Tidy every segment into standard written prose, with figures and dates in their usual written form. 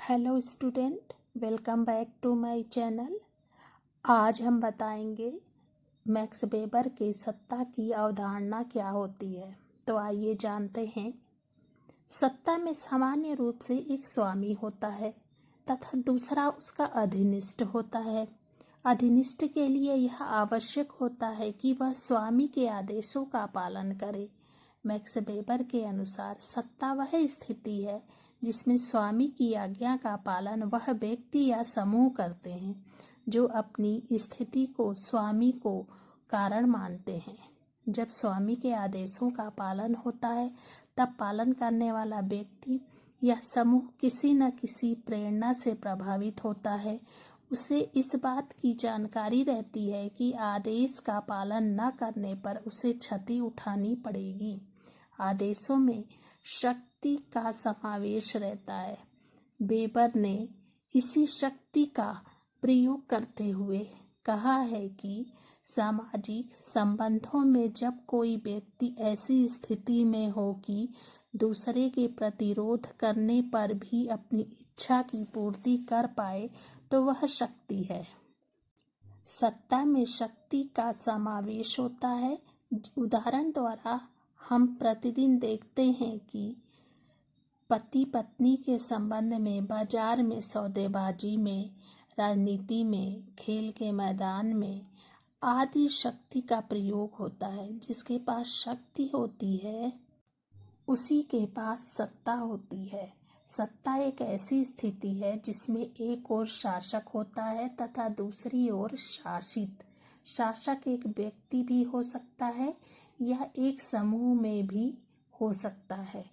Hello student, welcome back to my channel. आज हम बताएंगे मैक्स वेबर के सत्ता की अवधारणा क्या होती है। तो आइए जानते हैं। सत्ता में सामान्य रूप से एक स्वामी होता है तथा दूसरा उसका अधीनस्थ होता है। अधीनस्थ के लिए यह आवश्यक होता है कि वह स्वामी के आदेशों का पालन करे। मैक्स वेबर के अनुसार सत्ता वह स्थिति है जिसमें स्वामी की आज्ञा का पालन वह व्यक्ति या समूह करते हैं जो अपनी स्थिति को स्वामी को कारण मानते हैं। जब स्वामी के आदेशों का पालन होता है तब पालन करने वाला व्यक्ति या समूह किसी न किसी प्रेरणा से प्रभावित होता है। उसे इस बात की जानकारी रहती है कि आदेश का पालन न करने पर उसे क्षति उठानी पड़ेगी। आदेशों में शक्ति का समावेश रहता है। वेबर ने इसी शक्ति का प्रयोग करते हुए कहा है कि सामाजिक संबंधों में जब कोई व्यक्ति ऐसी स्थिति में हो कि दूसरे के प्रतिरोध करने पर भी अपनी इच्छा की पूर्ति कर पाए तो वह शक्ति है। सत्ता में शक्ति का समावेश होता है। उदाहरण द्वारा हम प्रतिदिन देखते हैं कि पति पत्नी के संबंध में, बाजार में, सौदेबाजी में, राजनीति में, खेल के मैदान में आदि शक्ति का प्रयोग होता है। जिसके पास शक्ति होती है उसी के पास सत्ता होती है। सत्ता एक ऐसी स्थिति है जिसमें एक ओर शासक होता है तथा दूसरी ओर शासित। शासक एक व्यक्ति भी हो सकता है, यह एक समूह में भी हो सकता है।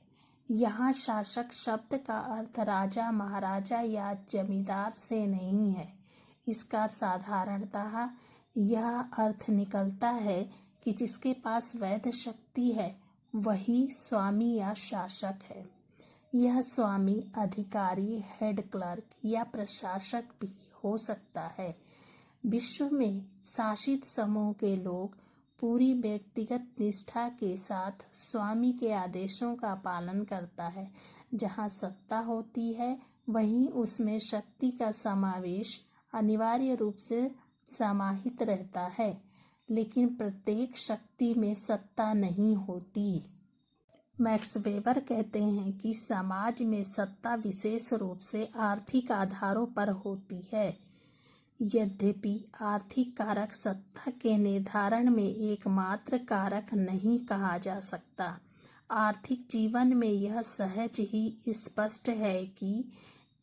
यहाँ शासक शब्द का अर्थ राजा, महाराजा या जमींदार से नहीं है। इसका साधारणतः यह अर्थ निकलता है कि जिसके पास वैध शक्ति है वही स्वामी या शासक है। यह स्वामी अधिकारी, हेड क्लर्क या प्रशासक भी हो सकता है। विश्व में शासित समूह के लोग पूरी व्यक्तिगत निष्ठा के साथ स्वामी के आदेशों का पालन करता है। जहाँ सत्ता होती है वहीं उसमें शक्ति का समावेश अनिवार्य रूप से समाहित रहता है, लेकिन प्रत्येक शक्ति में सत्ता नहीं होती। मैक्स वेबर कहते हैं कि समाज में सत्ता विशेष रूप से आर्थिक आधारों पर होती है। यद्यपि आर्थिक कारक सत्ता के निर्धारण में एकमात्र कारक नहीं कहा जा सकता। आर्थिक जीवन में यह सहज ही स्पष्ट है कि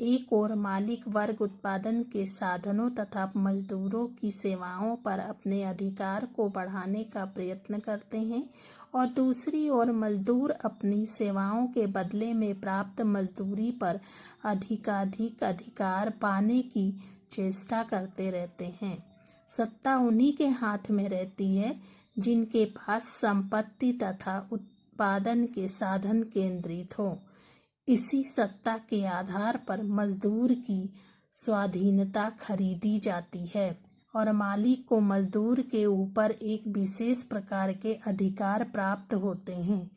एक ओर मालिक वर्ग उत्पादन के साधनों तथा मजदूरों की सेवाओं पर अपने अधिकार को बढ़ाने का प्रयत्न करते हैं और दूसरी ओर मजदूर अपनी सेवाओं के बदले में प्राप्त मजदूरी पर अधिकाधिक अधिकार पाने की चेष्टा करते रहते हैं। सत्ता उन्हीं के हाथ में रहती है जिनके पास संपत्ति तथा उत्पादन के साधन केंद्रित हो। इसी सत्ता के आधार पर मजदूर की स्वाधीनता खरीदी जाती है और मालिक को मजदूर के ऊपर एक विशेष प्रकार के अधिकार प्राप्त होते हैं।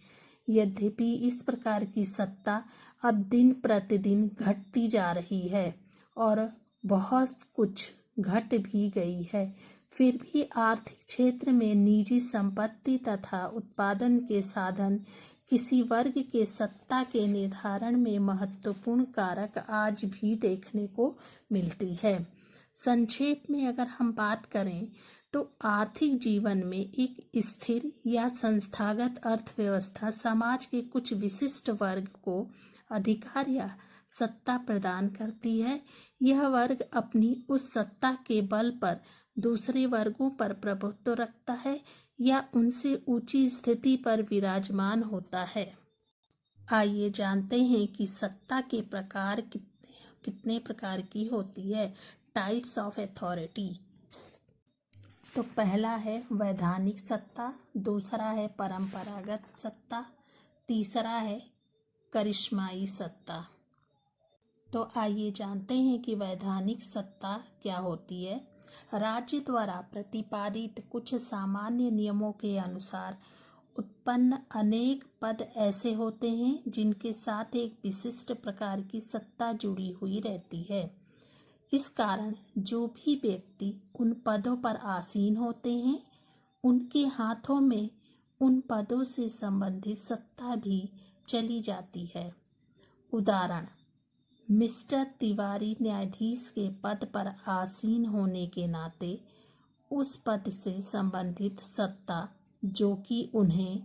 यद्यपि इस प्रकार की सत्ता अब दिन प्रतिदिन घटती जा रही है और बहुत कुछ घट भी गई है, फिर भी आर्थिक क्षेत्र में निजी संपत्ति तथा उत्पादन के साधन किसी वर्ग के सत्ता के निर्धारण में महत्वपूर्ण कारक आज भी देखने को मिलती है। संक्षेप में अगर हम बात करें तो आर्थिक जीवन में एक स्थिर या संस्थागत अर्थव्यवस्था समाज के कुछ विशिष्ट वर्ग को अधिकार या सत्ता प्रदान करती है। यह वर्ग अपनी उस सत्ता के बल पर दूसरे वर्गों पर प्रभुत्व रखता है या उनसे ऊंची स्थिति पर विराजमान होता है। आइए जानते हैं कि सत्ता के प्रकार कितने प्रकार की होती है। Types of authority. तो पहला है वैधानिक सत्ता, दूसरा है परंपरागत सत्ता, तीसरा है करिश्माई सत्ता। तो आइए जानते हैं कि वैधानिक सत्ता क्या होती है। राज्य द्वारा प्रतिपादित कुछ सामान्य नियमों के अनुसार उत्पन्न अनेक पद ऐसे होते हैं जिनके साथ एक विशिष्ट प्रकार की सत्ता जुड़ी हुई रहती है। इस कारण जो भी व्यक्ति उन पदों पर आसीन होते हैं उनके हाथों में उन पदों से संबंधित सत्ता भी चली जाती है। उदाहरण, मिस्टर तिवारी न्यायाधीश के पद पर आसीन होने के नाते उस पद से संबंधित सत्ता जो कि उन्हें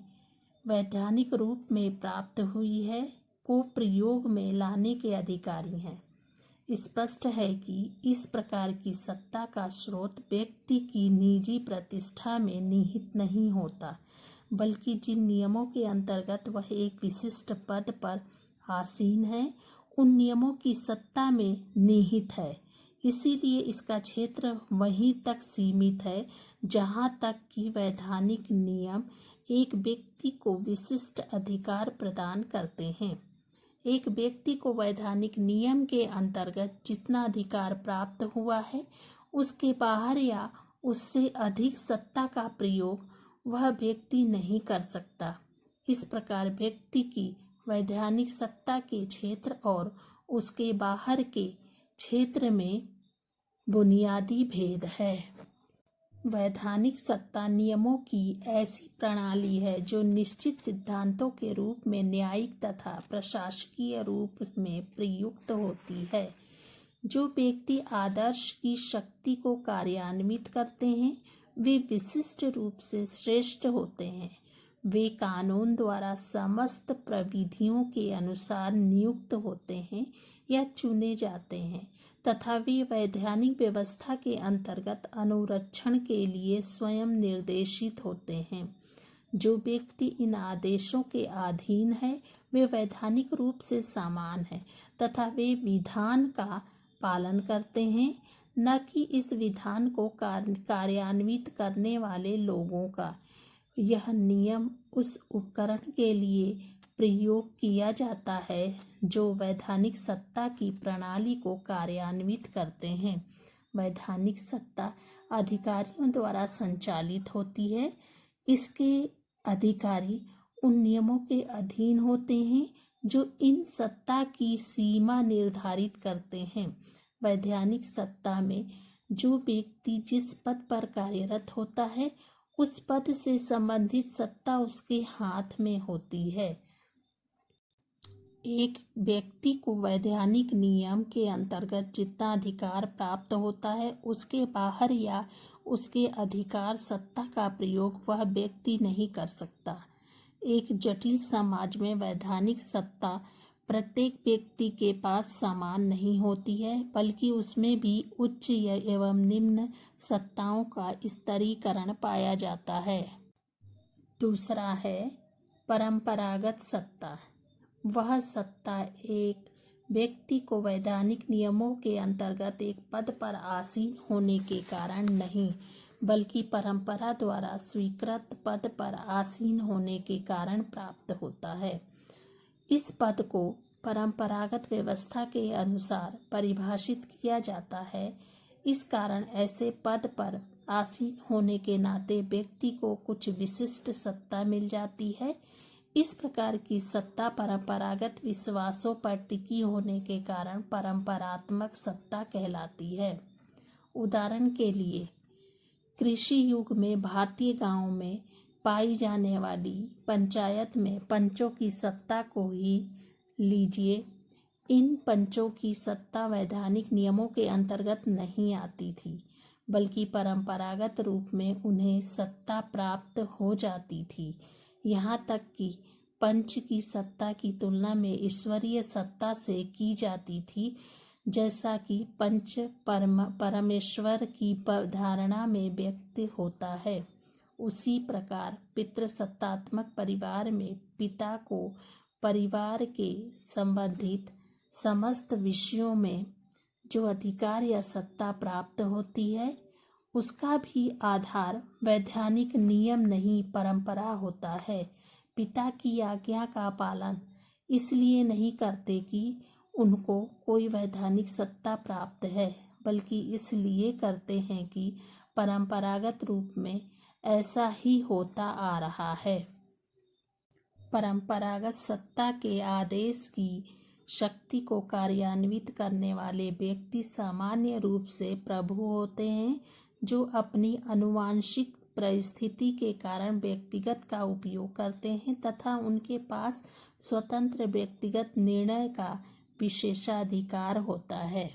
वैधानिक रूप में प्राप्त हुई है को प्रयोग में लाने के अधिकारी हैं। स्पष्ट है कि इस प्रकार की सत्ता का स्रोत व्यक्ति की निजी प्रतिष्ठा में निहित नहीं होता, बल्कि जिन नियमों के अंतर्गत वह एक विशिष्ट पद पर आसीन है उन नियमों की सत्ता में निहित है। इसीलिए इसका क्षेत्र वहीं तक सीमित है जहाँ तक कि वैधानिक नियम एक व्यक्ति को विशिष्ट अधिकार प्रदान करते हैं। एक व्यक्ति को वैधानिक नियम के अंतर्गत जितना अधिकार प्राप्त हुआ है उसके बाहर या उससे अधिक सत्ता का प्रयोग वह व्यक्ति नहीं कर सकता। इस प्रकार व्यक्ति की वैधानिक सत्ता के क्षेत्र और उसके बाहर के क्षेत्र में बुनियादी भेद है। वैधानिक सत्ता नियमों की ऐसी प्रणाली है जो निश्चित सिद्धांतों के रूप में न्यायिक तथा प्रशासकीय रूप में प्रयुक्त होती है। जो व्यक्ति आदर्श की शक्ति को कार्यान्वित करते हैं वे विशिष्ट रूप से श्रेष्ठ होते हैं। वे कानून द्वारा समस्त प्रविधियों के अनुसार नियुक्त होते हैं या चुने जाते हैं तथा वे वैधानिक व्यवस्था के अंतर्गत अनुरक्षण के लिए स्वयं निर्देशित होते हैं। जो व्यक्ति इन आदेशों के अधीन है वे वैधानिक रूप से समान है तथा वे विधान का पालन करते हैं, न कि इस विधान को कार्यान्वित करने वाले लोगों का। यह नियम उस उपकरण के लिए प्रयोग किया जाता है जो वैधानिक सत्ता की प्रणाली को कार्यान्वित करते हैं। वैधानिक सत्ता अधिकारियों द्वारा संचालित होती है। इसके अधिकारी उन नियमों के अधीन होते हैं जो इन सत्ता की सीमा निर्धारित करते हैं। वैधानिक सत्ता में जो व्यक्ति जिस पद पर कार्यरत होता है उस पद से संबंधित सत्ता उसके हाथ में होती है। एक व्यक्ति को वैधानिक नियम के अंतर्गत जितना अधिकार प्राप्त होता है उसके बाहर या उसके अधिकार सत्ता का प्रयोग वह व्यक्ति नहीं कर सकता। एक जटिल समाज में वैधानिक सत्ता प्रत्येक व्यक्ति के पास समान नहीं होती है, बल्कि उसमें भी उच्च एवं निम्न सत्ताओं का स्तरीकरण पाया जाता है। दूसरा है परंपरागत सत्ता। वह सत्ता एक व्यक्ति को वैधानिक नियमों के अंतर्गत एक पद पर आसीन होने के कारण नहीं, बल्कि परंपरा द्वारा स्वीकृत पद पर आसीन होने के कारण प्राप्त होता है। इस पद को परंपरागत व्यवस्था के अनुसार परिभाषित किया जाता है। इस कारण ऐसे पद पर आसीन होने के नाते व्यक्ति को कुछ विशिष्ट सत्ता मिल जाती है। इस प्रकार की सत्ता परंपरागत विश्वासों पर टिकी होने के कारण परंपरात्मक सत्ता कहलाती है। उदाहरण के लिए कृषि युग में भारतीय गांवों में पाई जाने वाली पंचायत में पंचों की सत्ता को ही लीजिए। इन पंचों की सत्ता वैधानिक नियमों के अंतर्गत नहीं आती थी, बल्कि परंपरागत रूप में उन्हें सत्ता प्राप्त हो जाती थी। यहाँ तक कि पंच की सत्ता की तुलना में ईश्वरीय सत्ता से की जाती थी, जैसा कि पंच परमेश्वर की धारणा में व्यक्त होता है। उसी प्रकार पितृसत्तात्मक परिवार में पिता को परिवार के संबंधित समस्त विषयों में जो अधिकार या सत्ता प्राप्त होती है उसका भी आधार वैधानिक नियम नहीं परंपरा होता है। पिता की आज्ञा का पालन इसलिए नहीं करते कि उनको कोई वैधानिक सत्ता प्राप्त है, बल्कि इसलिए करते हैं कि परंपरागत रूप में ऐसा ही होता आ रहा है। परंपरागत सत्ता के आदेश की शक्ति को कार्यान्वित करने वाले व्यक्ति सामान्य रूप से प्रभु होते हैं, जो अपनी आनुवंशिक परिस्थिति के कारण व्यक्तिगत का उपयोग करते हैं तथा उनके पास स्वतंत्र व्यक्तिगत निर्णय का विशेषाधिकार होता है।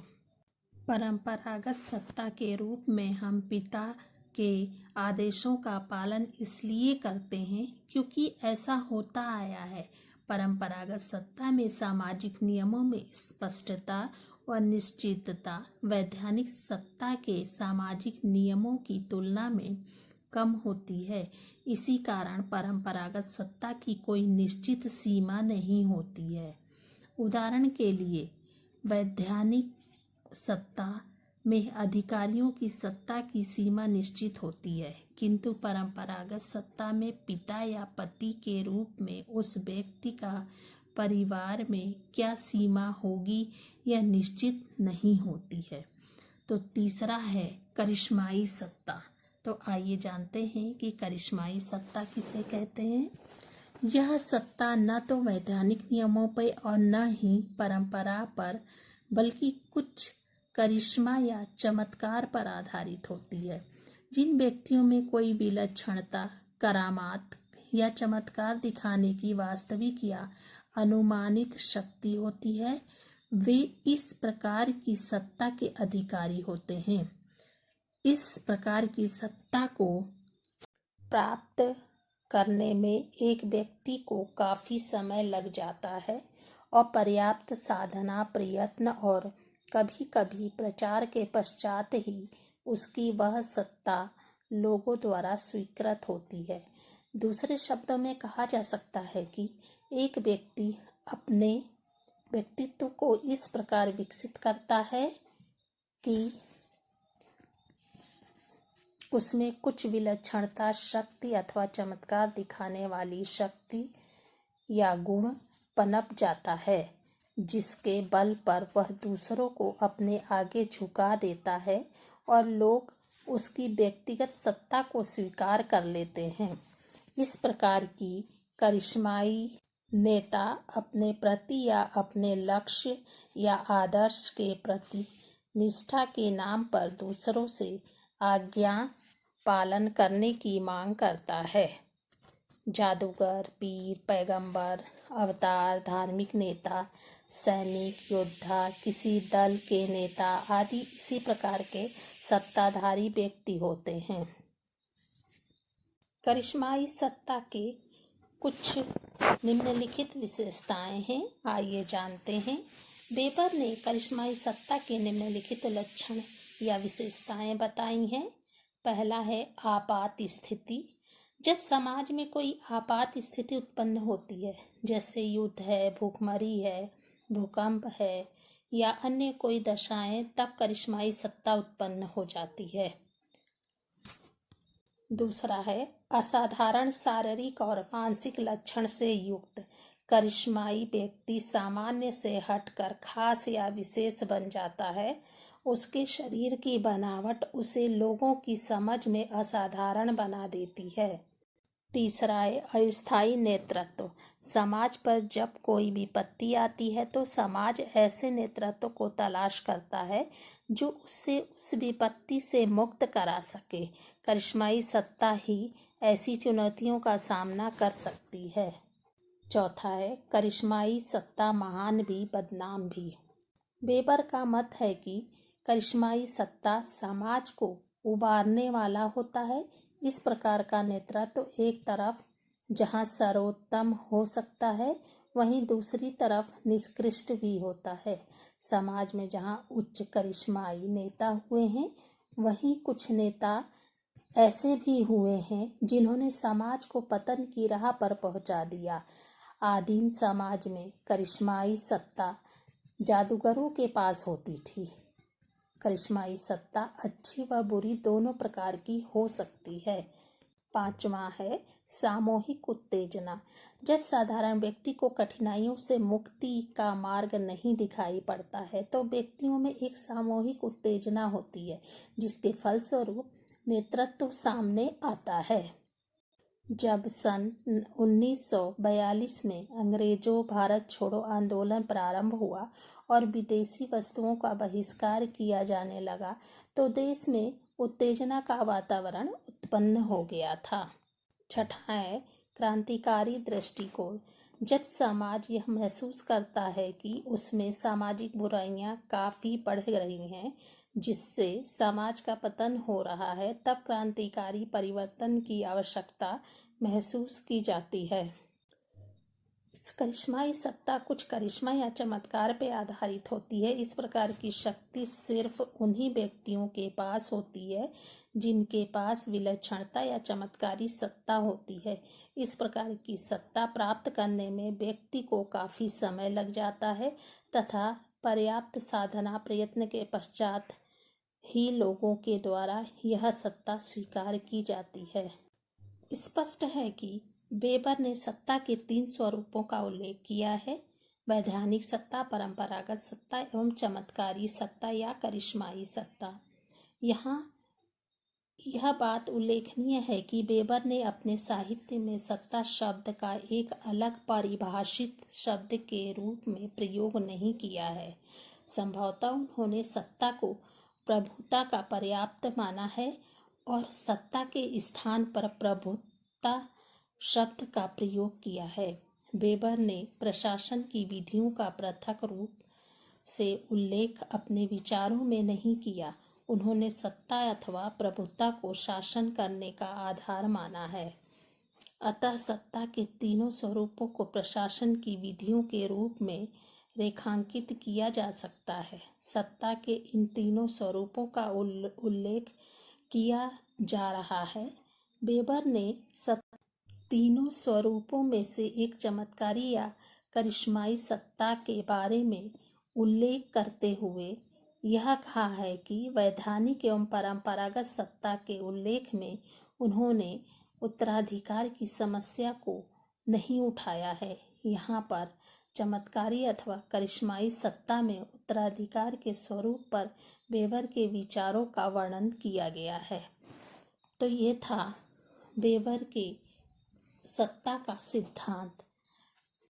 परंपरागत सत्ता के रूप में हम पिता के आदेशों का पालन इसलिए करते हैं क्योंकि ऐसा होता आया है। परंपरागत सत्ता में सामाजिक नियमों में स्पष्टता और निश्चितता वैधानिक सत्ता के सामाजिक नियमों की तुलना में कम होती है। इसी कारण परंपरागत सत्ता की कोई निश्चित सीमा नहीं होती है। उदाहरण के लिए वैधानिक सत्ता में अधिकारियों की सत्ता की सीमा निश्चित होती है, किंतु परंपरागत सत्ता में पिता या पति के रूप में उस व्यक्ति का परिवार में क्या सीमा होगी यह निश्चित नहीं होती है। तो तीसरा है करिश्माई सत्ता। तो आइए जानते हैं कि करिश्माई सत्ता किसे कहते हैं। यह सत्ता न तो वैधानिक नियमों पर और न ही परंपरा पर बल्कि कुछ करिश्मा या चमत्कार पर आधारित होती है। जिन व्यक्तियों में कोई विलक्षणता, करामात या चमत्कार दिखाने की वास्तविक या अनुमानित शक्ति होती है, वे इस प्रकार की सत्ता के अधिकारी होते हैं। इस प्रकार की सत्ता को प्राप्त करने में एक व्यक्ति को काफ़ी समय लग जाता है और पर्याप्त साधना, प्रयत्न और कभी कभी प्रचार के पश्चात ही उसकी वह सत्ता लोगों द्वारा स्वीकृत होती है। दूसरे शब्दों में कहा जा सकता है कि एक व्यक्ति अपने व्यक्तित्व को इस प्रकार विकसित करता है कि उसमें कुछ विलक्षणता, शक्ति अथवा चमत्कार दिखाने वाली शक्ति या गुण पनप जाता है, जिसके बल पर वह दूसरों को अपने आगे झुका देता है और लोग उसकी व्यक्तिगत सत्ता को स्वीकार कर लेते हैं। इस प्रकार की करिश्माई नेता अपने प्रति या अपने लक्ष्य या आदर्श के प्रति निष्ठा के नाम पर दूसरों से आज्ञा पालन करने की मांग करता है। जादूगर, पीर, पैगंबर, अवतार, धार्मिक नेता, सैनिक, योद्धा, किसी दल के नेता आदि इसी प्रकार के सत्ताधारी व्यक्ति होते हैं। करिश्माई सत्ता के कुछ निम्नलिखित विशेषताएं हैं, आइए जानते हैं। वेबर ने करिश्माई सत्ता के निम्नलिखित लक्षण या विशेषताएं बताई हैं। पहला है आपात स्थिति। जब समाज में कोई आपात स्थिति उत्पन्न होती है, जैसे युद्ध है, भूखमरी है, भूकंप है या अन्य कोई दशाएं, तब करिश्माई सत्ता उत्पन्न हो जाती है। दूसरा है असाधारण शारीरिक और मानसिक लक्षण से युक्त। करिश्माई व्यक्ति सामान्य से हटकर खास या विशेष बन जाता है। उसके शरीर की बनावट उसे लोगों की समझ में असाधारण बना देती है। तीसरा है अस्थायी नेतृत्व। समाज पर जब कोई विपत्ति आती है तो समाज ऐसे नेतृत्व को तलाश करता है जो उसे उस विपत्ति से मुक्त करा सके। करिश्माई सत्ता ही ऐसी चुनौतियों का सामना कर सकती है। चौथा है करिश्माई सत्ता महान भी बदनाम भी। वेबर का मत है कि करिश्माई सत्ता समाज को उबारने वाला होता है। इस प्रकार का नेतृत्व एक तरफ जहां सर्वोत्तम हो सकता है, वहीं दूसरी तरफ निष्कृष्ट भी होता है। समाज में जहां उच्च करिश्माई नेता हुए हैं, वहीं कुछ नेता ऐसे भी हुए हैं जिन्होंने समाज को पतन की राह पर पहुंचा दिया। आदिम समाज में करिश्माई सत्ता जादूगरों के पास होती थी। करिश्माई सत्ता अच्छी व बुरी दोनों प्रकार की हो सकती है। पांचवा है सामूहिक उत्तेजना। जब साधारण व्यक्ति को कठिनाइयों से मुक्ति का मार्ग नहीं दिखाई पड़ता है तो व्यक्तियों में एक सामूहिक उत्तेजना होती है, जिसके फलस्वरूप नेतृत्व सामने आता है। जब सन 1942 में अंग्रेजों भारत छोड़ो आंदोलन प्रारंभ हुआ और विदेशी वस्तुओं का बहिष्कार किया जाने लगा तो देश में उत्तेजना का वातावरण उत्पन्न हो गया था। छठा है क्रांतिकारी दृष्टिकोण। जब समाज यह महसूस करता है कि उसमें सामाजिक बुराइयां काफ़ी बढ़ रही हैं जिससे समाज का पतन हो रहा है, तब क्रांतिकारी परिवर्तन की आवश्यकता महसूस की जाती है। करिश्माई सत्ता कुछ करिश्मा या चमत्कार पर आधारित होती है। इस प्रकार की शक्ति सिर्फ उन्हीं व्यक्तियों के पास होती है जिनके पास विलक्षणता या चमत्कारी सत्ता होती है। इस प्रकार की सत्ता प्राप्त करने में व्यक्ति को काफ़ी समय लग जाता है तथा पर्याप्त साधना प्रयत्न के पश्चात ही लोगों के द्वारा यह सत्ता स्वीकार की जाती है। स्पष्ट है कि वेबर ने सत्ता के 3 स्वरूपों का उल्लेख किया है: वैधानिक सत्ता, परंपरागत सत्ता एवं चमत्कारी सत्ता या करिश्माई सत्ता। यहाँ यह बात उल्लेखनीय है कि वेबर ने अपने साहित्य में सत्ता शब्द का एक अलग परिभाषित शब्द के रूप में प्रयोग नहीं किया है। संभवतः उन्होंने सत्ता को प्रभुता का पर्याप्त माना है और सत्ता के स्थान पर प्रभुता शब्द का प्रयोग किया है। वेबर ने प्रशासन की विधियों का पृथक रूप से उल्लेख अपने विचारों में नहीं किया। उन्होंने सत्ता अथवा प्रभुता को शासन करने का आधार माना है। अतः सत्ता के तीनों स्वरूपों को प्रशासन की विधियों के रूप में रेखांकित किया जा सकता है। सत्ता के इन तीनों स्वरूपों का उल्लेख किया जा रहा है। वेबर ने तीनों स्वरूपों में से एक चमत्कारी या करिश्माई सत्ता के बारे में उल्लेख करते हुए यह कहा है कि वैधानिक एवं परंपरागत सत्ता के उल्लेख में उन्होंने उत्तराधिकार की समस्या को नहीं उठाया है। यहाँ पर चमत्कारी अथवा करिश्माई सत्ता में उत्तराधिकार के स्वरूप पर वेबर के विचारों का वर्णन किया गया है। तो ये था वेबर के सत्ता का सिद्धांत।